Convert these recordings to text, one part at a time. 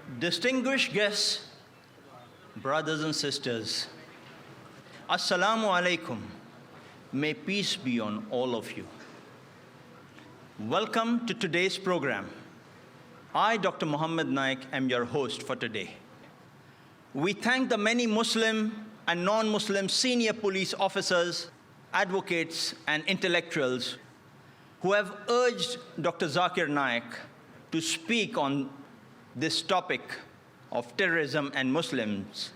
Distinguished guests, brothers and sisters, Assalamu alaikum. May peace be on all of you. Welcome to today's program. I, Dr. Muhammad Naik, am your host for today. We thank the many Muslim and non-Muslim senior police officers, advocates, and intellectuals who have urged Dr. Zakir Naik to speak on this topic of terrorism and Muslims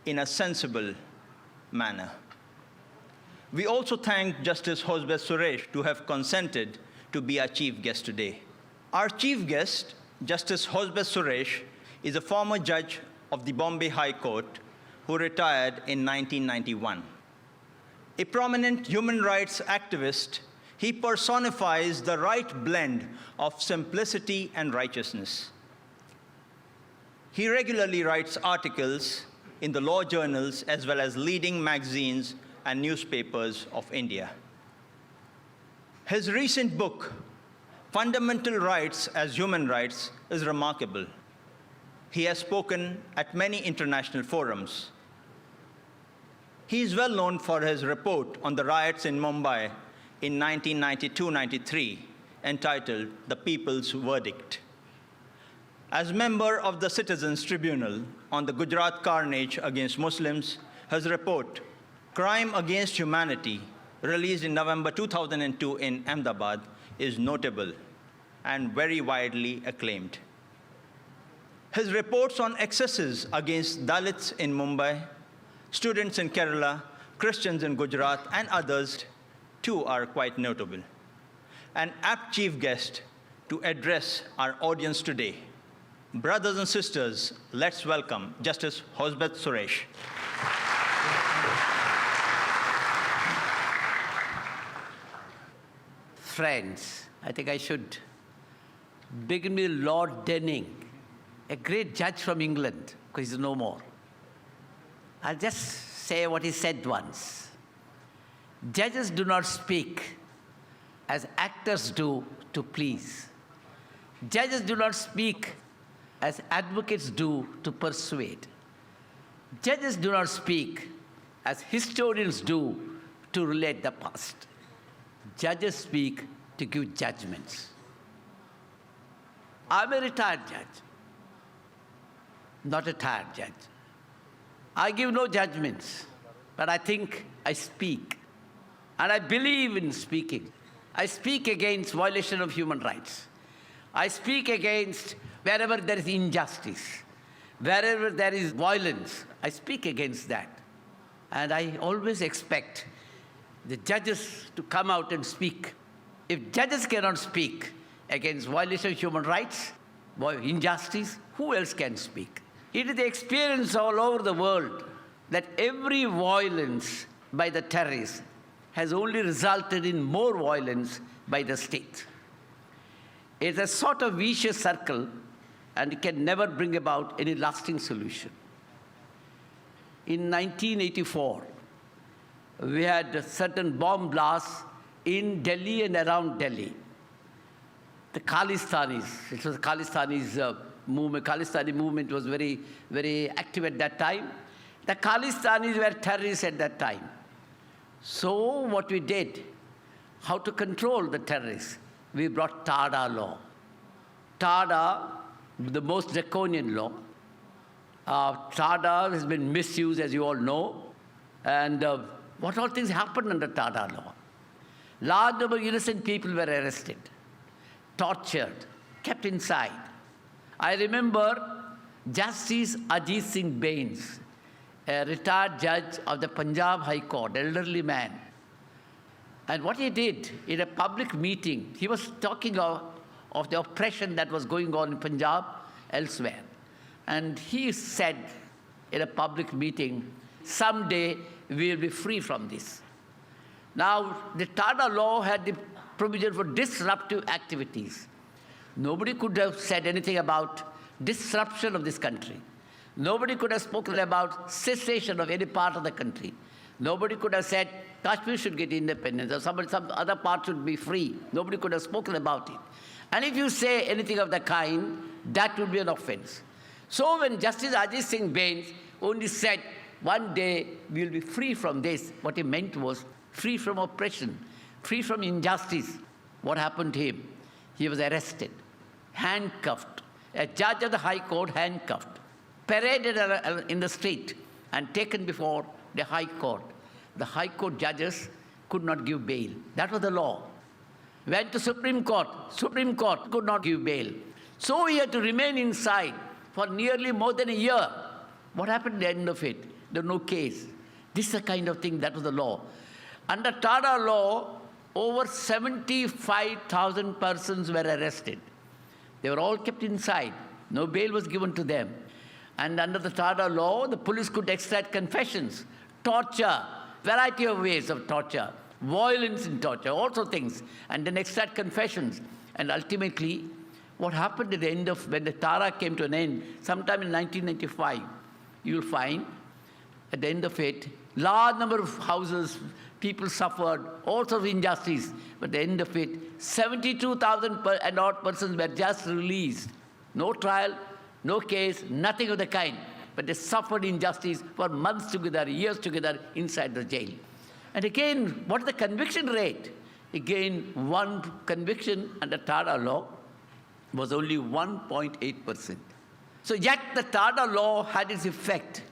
in a sensible manner. We also thank Justice Hosbet Suresh to have consented to be our chief guest today. Our chief guest, Justice Hosbet Suresh, is a former judge of the Bombay High Court who retired in 1991. A prominent human rights activist, he personifies the right blend of simplicity and righteousness. He regularly writes articles in the law journals as well as leading magazines and newspapers of India. His recent book, Fundamental Rights as Human Rights, is remarkable. He has spoken at many international forums. He is well known for his report on the riots in Mumbai in 1992-93, entitled The People's Verdict. As member of the Citizens Tribunal on the Gujarat carnage against Muslims, his report, Crime Against Humanity, released in November 2002 in Ahmedabad, is notable and very widely acclaimed. His reports on excesses against Dalits in Mumbai, students in Kerala, Christians in Gujarat, and others, too, are quite notable. An apt chief guest to address our audience today. Brothers and sisters, let's welcome Justice Hosbet Suresh. Friends, I think I should begin with Lord Denning, a great judge from England, because he's no more. I'll just say what he said once. Judges do not speak as actors do to please. Judges do not speak as advocates do to persuade. Judges do not speak as historians do to relate the past. Judges speak to give judgments. I'm a retired judge, not a tired judge. I give no judgments, but I think I speak. And I believe in speaking. I speak against violation of human rights. I speak against wherever there is injustice, wherever there is violence. I speak against that. And I always expect the judges to come out and speak. If judges cannot speak against violation of human rights, injustice, who else can speak? It is the experience all over the world that every violence by the terrorists has only resulted in more violence by the state. It's a sort of vicious circle, and it can never bring about any lasting solution. In 1984, we had certain bomb blasts in Delhi and around Delhi. The Khalistanis, it was the Khalistanis movement. Khalistani movement was very, very active at that time. The Khalistanis were terrorists at that time. So what we did, how to control the terrorists? We brought TADA law. TADA, the most draconian law. TADA has been misused, as you all know. And what all things happened under TADA law? Large number of innocent people were arrested, tortured, kept inside. I remember Justice Ajit Singh Bains, a retired judge of the Punjab High Court, elderly man. And what he did in a public meeting, he was talking of the oppression that was going on in Punjab, elsewhere. And he said in a public meeting, someday we will be free from this. Now, the TADA law had the provision for disruptive activities. Nobody could have said anything about disruption of this country. Nobody could have spoken about cessation of any part of the country. Nobody could have said Kashmir should get independence or some other part should be free. Nobody could have spoken about it. And if you say anything of the kind, that would be an offense. So when Justice Ajit Singh Bains only said, one day we will be free from this, what he meant was free from oppression, free from injustice. What happened to him? He was arrested, handcuffed, a judge of the High Court handcuffed, paraded in the street and taken before the High Court. The High Court judges could not give bail. That was the law. Went to Supreme Court could not give bail. So he had to remain inside for nearly more than a year. What happened at the end of it? There was no case. This is the kind of thing, that was the law. Under Tada law, over 75,000 persons were arrested. They were all kept inside. No bail was given to them. And under the Tada law, the police could extract confessions, torture, variety of ways of torture, violence in torture, all sorts of things, and then extract confessions. And ultimately, what happened at the end of, when the Tara came to an end, sometime in 1995, you'll find, at the end of it, large number of houses, people suffered, all sorts of injustice. But at the end of it, 72,000 and odd persons were just released. No trial, no case, nothing of the kind. But they suffered injustice for months together, years together, inside the jail. And again, what is the conviction rate? Again, one conviction under Tada law was only 1.8%. So yet the Tada law had its effect.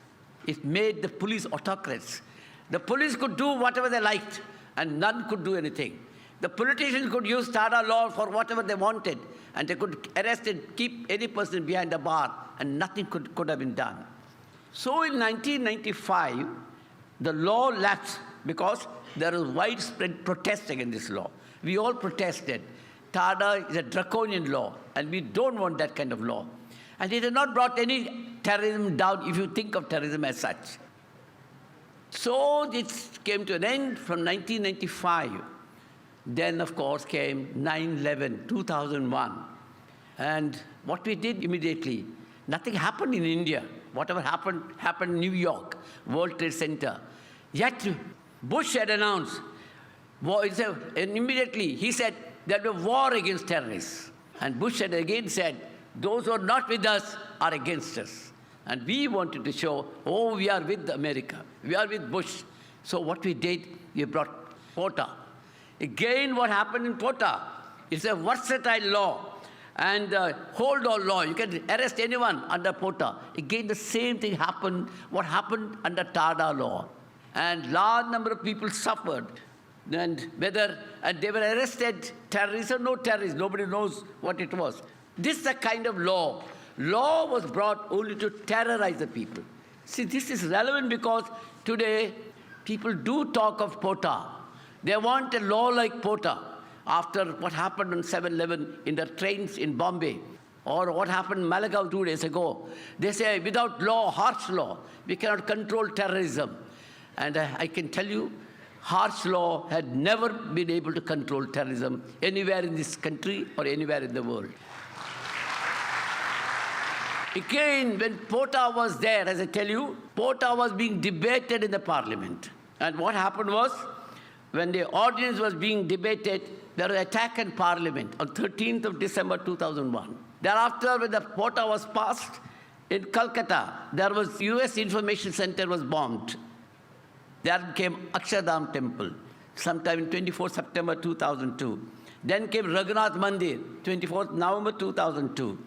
It made the police autocrats. The police could do whatever they liked, and none could do anything. The politicians could use Tada law for whatever they wanted, and they could arrest and keep any person behind a bar, and nothing could have been done. So in 1995, the law lapsed because there was widespread protest against this law. We all protested. Tada is a draconian law, and we don't want that kind of law. And it has not brought any terrorism down, if you think of terrorism as such. So it came to an end from 1995. Then, of course, came 9/11, 2001. And what we did immediately, nothing happened in India. Whatever happened, happened in New York, World Trade Center. Yet Bush had announced, and immediately he said, there will be war against terrorists. And Bush had again said, those who are not with us are against us. And we wanted to show, oh, we are with America. We are with Bush. So what we did, we brought POTA. Again, what happened in POTA? It's a versatile law and hold-all law. You can arrest anyone under POTA. Again, the same thing happened, what happened under Tada law. And large number of people suffered. And they were arrested, terrorists or no terrorists, nobody knows what it was. This is the kind of law. Law was brought only to terrorize the people. See, this is relevant because today people do talk of POTA. They want a law like POTA after what happened on 7/11 in the trains in Bombay, or what happened in Malagaon 2 days ago. They say without law, harsh law, we cannot control terrorism. And I can tell you, harsh law had never been able to control terrorism anywhere in this country or anywhere in the world. Again, when POTA was there, as I tell you, POTA was being debated in the parliament. And what happened was, when the ordinance was being debated, there was an attack in parliament on 13th of December 2001. Thereafter, when the POTA was passed, in Calcutta, there was US Information Center was bombed. There came Akshardham Temple, sometime in 24 September 2002. Then came Raghunath Mandir, 24th November 2002.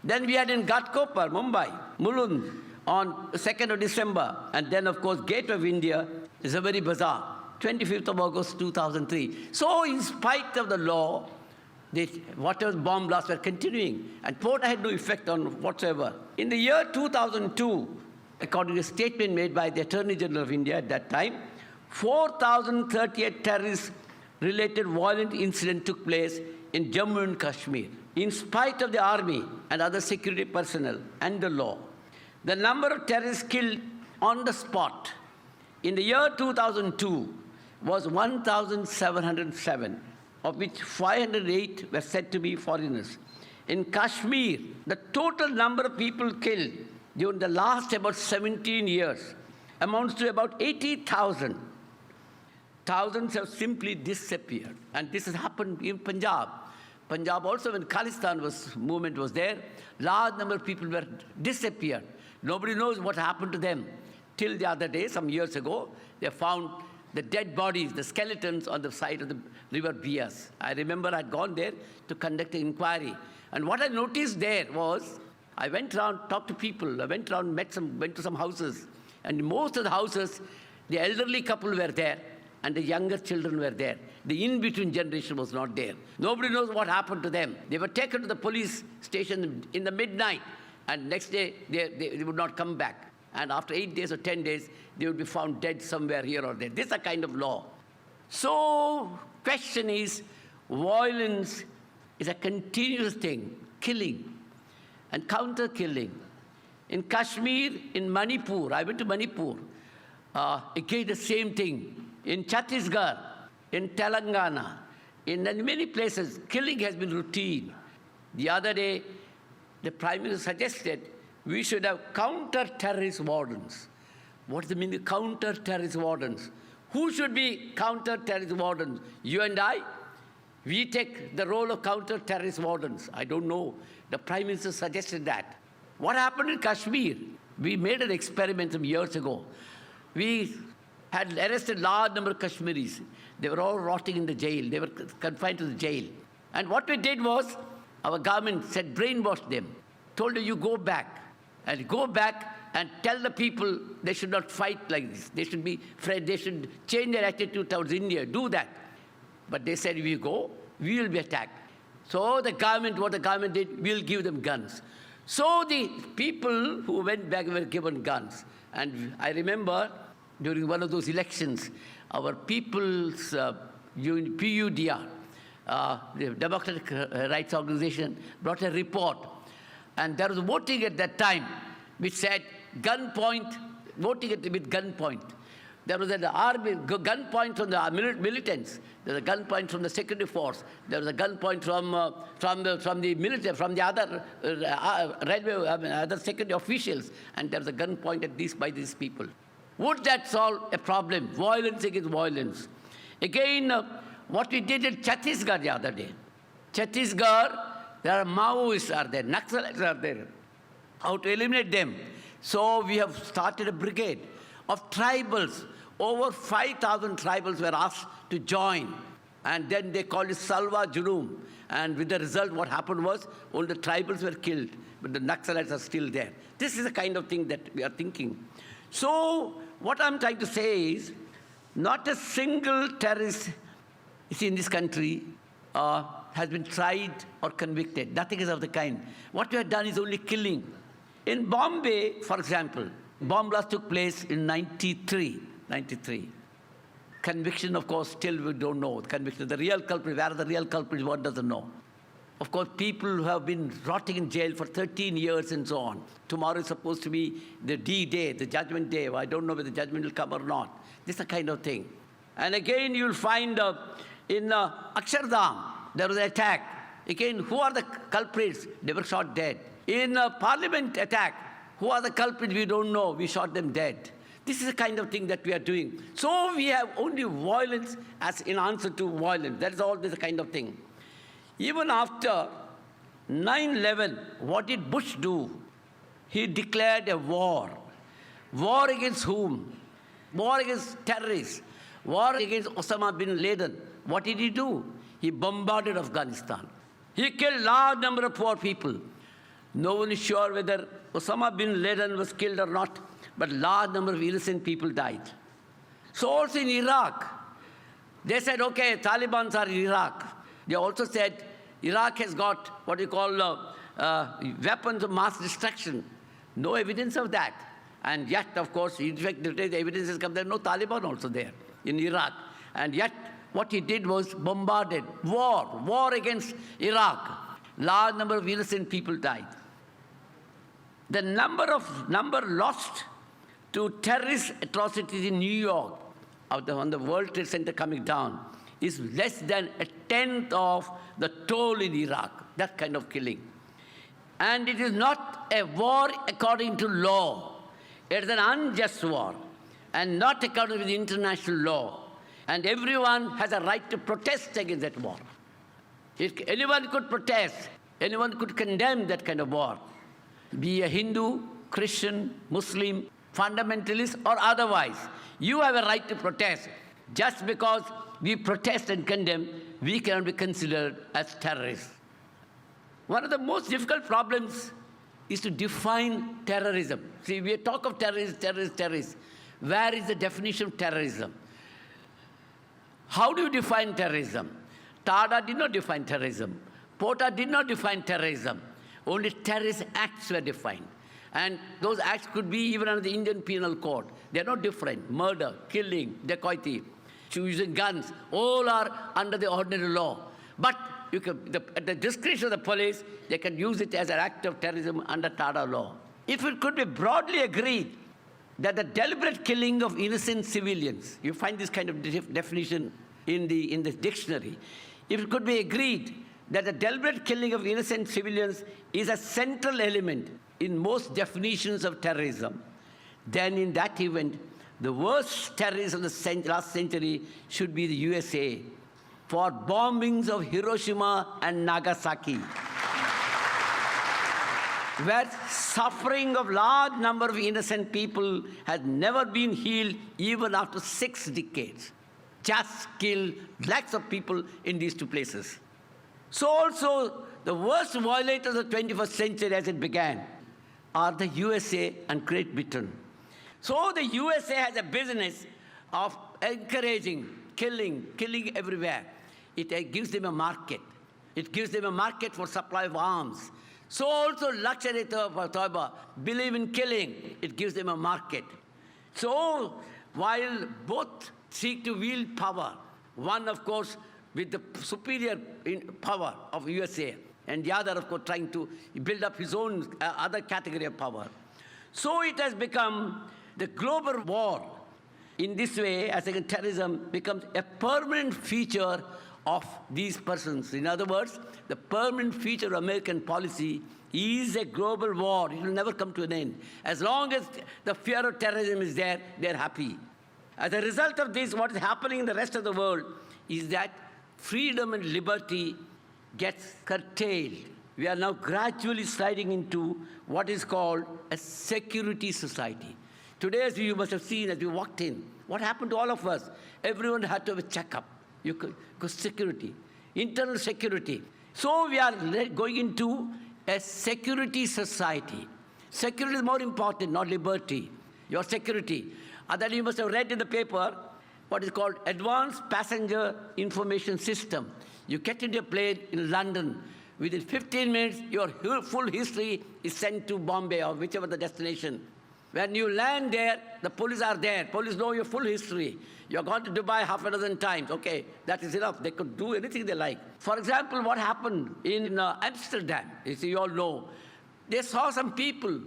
Then we had in Ghatkopar, Mumbai, Mulund, on 2nd of December. And then, of course, Gate of India, Zawari Bazaar, 25th of August 2003. So in spite of the law, whatever bomb blasts were continuing. And POTA had no effect on whatsoever. In the year 2002, according to a statement made by the Attorney General of India at that time, 4,038 terrorist-related violent incidents took place in Jammu and Kashmir. In spite of the army and other security personnel and the law, the number of terrorists killed on the spot in the year 2002 was 1,707, of which 508 were said to be foreigners. In Kashmir, the total number of people killed during the last about 17 years amounts to about 80,000. Thousands have simply disappeared. And this has happened in Punjab. Punjab also, when Khalistan movement was there, large number of people were disappeared. Nobody knows what happened to them. Till the other day, some years ago, they found the dead bodies, the skeletons on the side of the river Bias. I remember I'd gone there to conduct an inquiry. And what I noticed there was, I went around, talked to people, I went around, went to some houses. And in most of the houses, the elderly couple were there and the younger children were there. The in-between generation was not there. Nobody knows what happened to them. They were taken to the police station in the midnight, and next day they would not come back. And after 8 days or 10 days, they would be found dead somewhere here or there. This is a kind of law. So, question is, violence is a continuous thing, killing and counter-killing. In Kashmir, in Manipur, I went to Manipur, again the same thing. In Chhattisgarh, in Telangana, in many places, killing has been routine. The other day, the Prime Minister suggested we should have counter-terrorist wardens. What's the meaning of counter-terrorist wardens? Who should be counter-terrorist wardens? You and I? We take the role of counter-terrorist wardens. I don't know. The Prime Minister suggested that. What happened in Kashmir? We made an experiment some years ago. We had arrested a large number of Kashmiris. They were all rotting in the jail. They were confined to the jail. And what we did was, our government said, brainwash them. Told them, you go back. And go back and tell the people they should not fight like this. They should be afraid. They should change their attitude towards India. Do that. But they said, if we go, we will be attacked. So the government, what the government did, we'll give them guns. So the people who went back were given guns. And I remember during one of those elections, our People's PUDR, the Democratic Rights Organization, brought a report. And there was voting at that time which said gunpoint, voting with gunpoint. There was an army, gunpoint from the militants. There was a gunpoint from the security force. There was a gunpoint from the military, from the other railway, other security officials. And there was a gunpoint at by these people. Would that solve a problem? Violence against violence. Again, what we did in Chhattisgarh the other day. Chhattisgarh, there are Maoists are there, Naxalites are there. How to eliminate them? So we have started a brigade of tribals. Over 5,000 tribals were asked to join. And then they called it Salwa Junoon. And with the result, what happened was, all the tribals were killed, but the Naxalites are still there. This is the kind of thing that we are thinking. So what I'm trying to say is, not a single terrorist in this country has been tried or convicted. Nothing is of the kind. What we have done is only killing. In Bombay, for example, bomb blast took place in 93. Conviction, of course, still we don't know. Conviction, the real culprit, where are the real culprits, one doesn't know. Of course, people who have been rotting in jail for 13 years and so on. Tomorrow is supposed to be the D-Day, the Judgment Day. I don't know whether the judgment will come or not. This is the kind of thing. And again, you'll find in Akshardham, there was an attack. Again, who are the culprits? They were shot dead. In Parliament attack, who are the culprits? We don't know. We shot them dead. This is the kind of thing that we are doing. So we have only violence as in answer to violence. That is all this kind of thing. Even after 9/11, what did Bush do? He declared a war. War against whom? War against terrorists. War against Osama bin Laden. What did he do? He bombarded Afghanistan. He killed a large number of poor people. No one is sure whether Osama bin Laden was killed or not, but a large number of innocent people died. So also in Iraq, they said, okay, Taliban are in Iraq. They also said Iraq has got what we call weapons of mass destruction. No evidence of that. And yet, of course, in fact, the evidence has come, there are no Taliban also there in Iraq. And yet, what he did was bombarded, war against Iraq. Large number of innocent people died. The number lost to terrorist atrocities in New York, on the World Trade Center coming down, is less than a tenth of the toll in Iraq, that kind of killing. And it is not a war according to law. It is an unjust war, and not according to the international law. And everyone has a right to protest against that war. Anyone could protest. Anyone could condemn that kind of war. Be a Hindu, Christian, Muslim, fundamentalist, or otherwise. You have a right to protest. Just because we protest and condemn, we cannot be considered as terrorists. One of the most difficult problems is to define terrorism. See, we talk of terrorists. Where is the definition of terrorism? How do you define terrorism? Tada did not define terrorism. Porter did not define terrorism. Only terrorist acts were defined. And those acts could be even under the Indian Penal Code. They're not different. Murder, killing, dacoity, using guns, all are under the ordinary law. But at the discretion of the police, they can use it as an act of terrorism under Tada law. If it could be broadly agreed that the deliberate killing of innocent civilians, you find this kind of definition in the dictionary, if it could be agreed that the deliberate killing of innocent civilians is a central element in most definitions of terrorism, then in that event, the worst terrorists of the last century should be the USA for bombings of Hiroshima and Nagasaki, where suffering of large number of innocent people has never been healed even after 6 decades. Just killed lakhs of people in these two places. So also, the worst violators of the 21st century as it began are the USA and Great Britain. So the USA has a business of encouraging, killing everywhere. It gives them a market. It gives them a market for supply of arms. So also Luxury Toiba believe in killing. It gives them a market. So while both seek to wield power, one of course with the superior power of USA, and the other of course trying to build up his own other category of power. So it has become the global war. In this way, as against terrorism becomes a permanent feature of these persons. In other words, the permanent feature of American policy is a global war. It will never come to an end. As long as the fear of terrorism is there, they're happy. As a result of this, what is happening in the rest of the world is that freedom and liberty gets curtailed. We are now gradually sliding into what is called a security society. Today, as you must have seen as we walked in, what happened to all of us? Everyone had to have a checkup. Because security, internal security. So we are going into a security society. Security is more important, not liberty. Your security. And then you must have read in the paper what is called Advanced Passenger Information System. You get into a plane in London. Within 15 minutes, your full history is sent to Bombay or whichever the destination. When you land there, the police are there. Police know your full history. You've gone to Dubai half a dozen times. Okay, that is enough. They could do anything they like. For example, what happened in Amsterdam, as you all know, they saw some people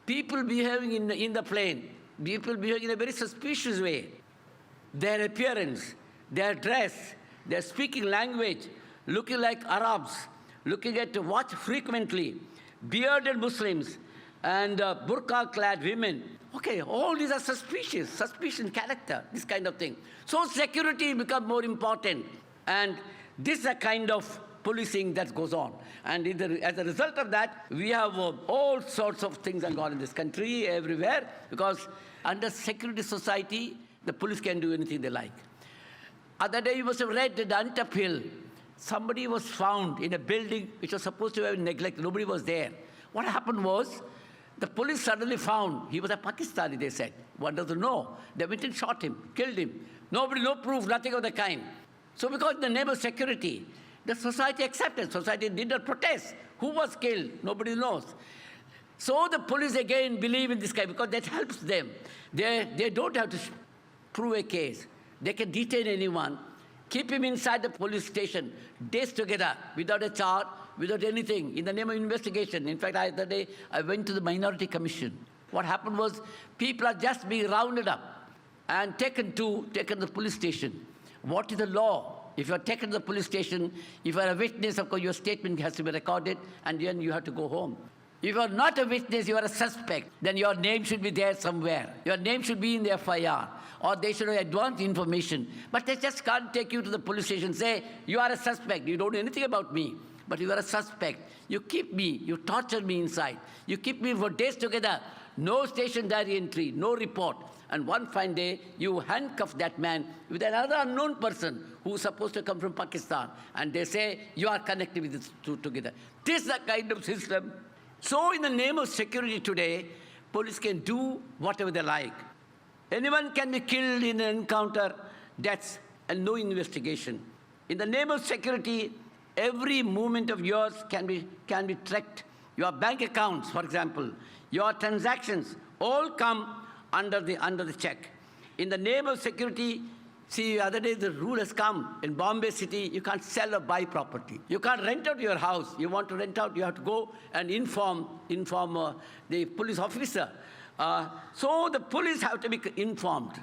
behaving in the plane, people behaving in a very suspicious way. Their appearance, their dress, their speaking language, looking like Arabs, looking at watch frequently, bearded Muslims, and burqa-clad women. Okay, all these are suspicious character, this kind of thing. So security becomes more important. And this is a kind of policing that goes on. And as a result of that, we have all sorts of things going on in this country, everywhere, because under security society, the police can do anything they like. Other day, you must have read at Antap Hill, somebody was found in a building which was supposed to have been neglected. Nobody was there. What happened was, the police suddenly found he was a Pakistani, they said. One doesn't know. They went and shot him, killed him. Nobody, no proof, nothing of the kind. So because in the name of security, the society accepted. Society did not protest. Who was killed? Nobody knows. So the police again believe in this guy because that helps them. They don't have to prove a case. They can detain anyone, keep him inside the police station, days together, without a charge, without anything, in the name of investigation. In fact, the day I went to the Minority Commission. What happened was people are just being rounded up and taken to the police station. What is the law? If you are taken to the police station, if you are a witness, of course, your statement has to be recorded, and then you have to go home. If you are not a witness, you are a suspect, then your name should be there somewhere. Your name should be in the FIR, or they should have advanced information. But they just can't take you to the police station and say, you are a suspect, you don't know anything about me, but you are a suspect. You keep me, you torture me inside. You keep me for days together. No station diary entry, no report. And one fine day, you handcuff that man with another unknown person who's supposed to come from Pakistan. And they say, you are connected with these two together. This is the kind of system. So in the name of security today, police can do whatever they like. Anyone can be killed in an encounter, deaths, and no investigation. In the name of security, every movement of yours can be tracked. Your bank accounts, for example, your transactions, all come under the check. In the name of security, see, the other day the rule has come. In Bombay city, you can't sell or buy property. You can't rent out your house. You want to rent out, you have to go and inform the police officer. So the police have to be informed.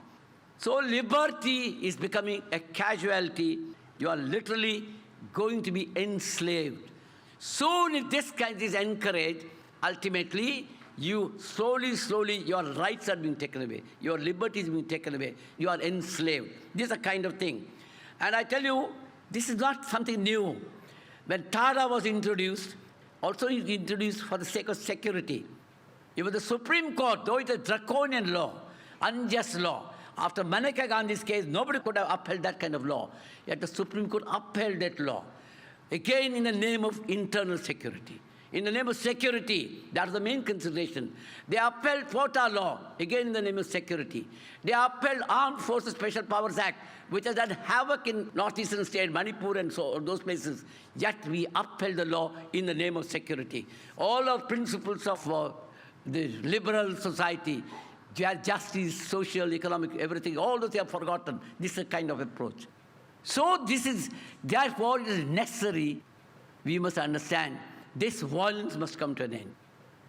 So liberty is becoming a casualty. You are literally going to be enslaved. Soon if this kind is encouraged, ultimately, you slowly, your rights are being taken away. Your liberty is being taken away. You are enslaved. This is a kind of thing. And I tell you, this is not something new. When TADA was introduced, also introduced for the sake of security. Even the Supreme Court, though it's a draconian law, unjust law, after Maneka Gandhi's case, nobody could have upheld that kind of law. Yet the Supreme Court upheld that law. Again, in the name of internal security. In the name of security, that's the main consideration. They upheld FOTA law, again in the name of security. They upheld Armed Forces Special Powers Act, which has done havoc in northeastern state, Manipur and so those places. Yet we upheld the law in the name of security. All our principles of the liberal society, justice, social, economic, everything, all those they have forgotten. This is a kind of approach. So therefore it is necessary, we must understand, this violence must come to an end.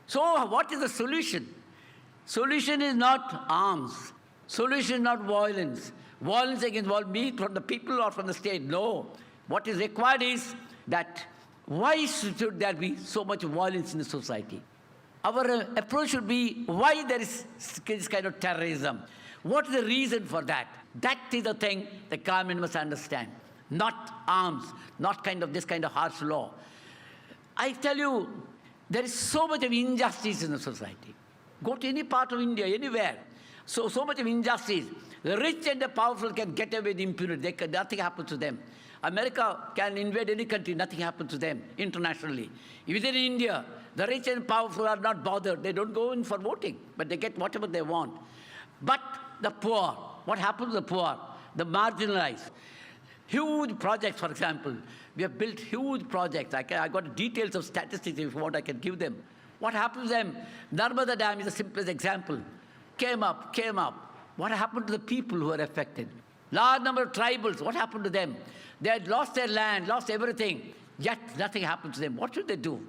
So what is the solution? Solution is not arms. Solution is not violence. Violence against me from the people or from the state. No. What is required is that why should there be so much violence in the society? Our approach should be why there is this kind of terrorism. What is the reason for that? That is the thing the government must understand. Not arms, not this kind of harsh law. I tell you, there is so much of injustice in the society. Go to any part of India, anywhere. So much of injustice. The rich and the powerful can get away with impunity. Nothing happens to them. America can invade any country, nothing happens to them internationally. Within India, the rich and powerful are not bothered. They don't go in for voting, but they get whatever they want. But the poor, what happens to the poor? The marginalized. Huge projects, for example. We have built huge projects. I got details of statistics if you want, I can give them. What happens to them? Narmada Dam is the simplest example. Came up. What happened to the people who were affected? Large number of tribals, what happened to them? They had lost their land, lost everything, yet nothing happened to them. What should they do?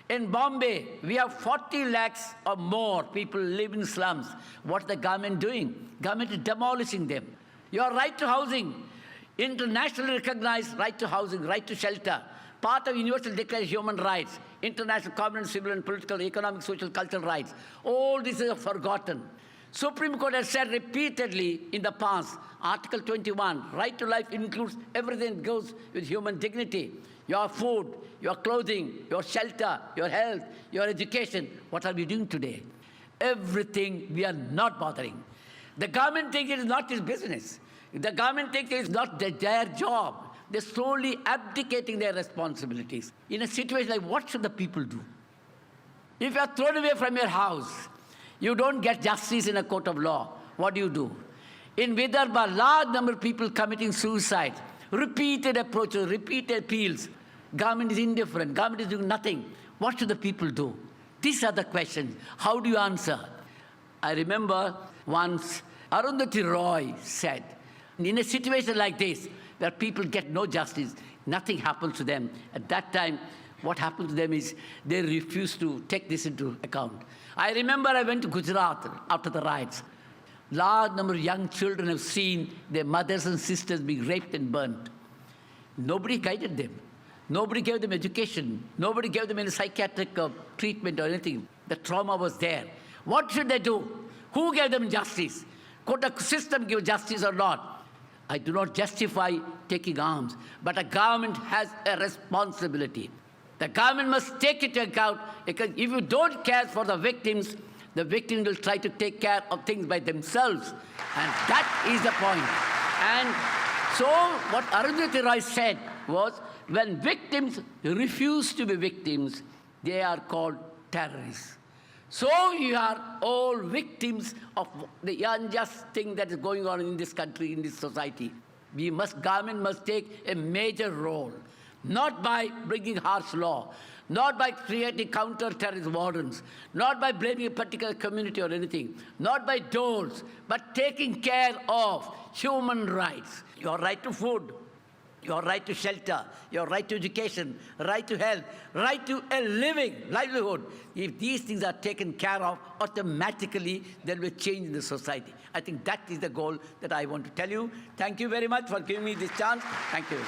In Bombay, we have 40 lakhs or more people live in slums. What's the government doing? Government is demolishing them. Your right to housing, internationally recognized right to housing, right to shelter, part of Universal Declaration of Human Rights, international covenant, civil and political, economic, social, cultural rights. All this is forgotten. Supreme Court has said repeatedly in the past, Article 21, right to life includes everything that goes with human dignity. Your food, your clothing, your shelter, your health, your education. What are we doing today? Everything we are not bothering. The government thinks it is not his business. The government thinks it is not their job. They're slowly abdicating their responsibilities. In a situation like what should the people do? If you are thrown away from your house, you don't get justice in a court of law. What do? In Vidarbha, large number of people committing suicide. Repeated approaches, repeated appeals. Government is indifferent. Government is doing nothing. What should the people do? These are the questions. How do you answer? I remember once Arundhati Roy said, in a situation like this, where people get no justice, nothing happens to them. At that time, what happened to them is they refused to take this into account. I remember I went to Gujarat after the riots. Large number of young children have seen their mothers and sisters being raped and burnt. Nobody guided them. Nobody gave them education. Nobody gave them any psychiatric treatment or anything. The trauma was there. What should they do? Who gave them justice? Could the system give justice or not? I do not justify taking arms, but a government has a responsibility. The government must take it into account, because if you don't care for the victims will try to take care of things by themselves. And that is the point. And so what Arundhati Roy said was, when victims refuse to be victims, they are called terrorists. So you are all victims of the unjust thing that is going on in this country, in this society. Government must take a major role, not by bringing harsh law, not by creating counter-terrorist wardens, not by blaming a particular community or anything, not by doles, but taking care of human rights. Your right to food, your right to shelter, your right to education, right to health, right to a livelihood. If these things are taken care of, automatically there will be a change in the society. I think that is the goal that I want to tell you. Thank you very much for giving me this chance. Thank you.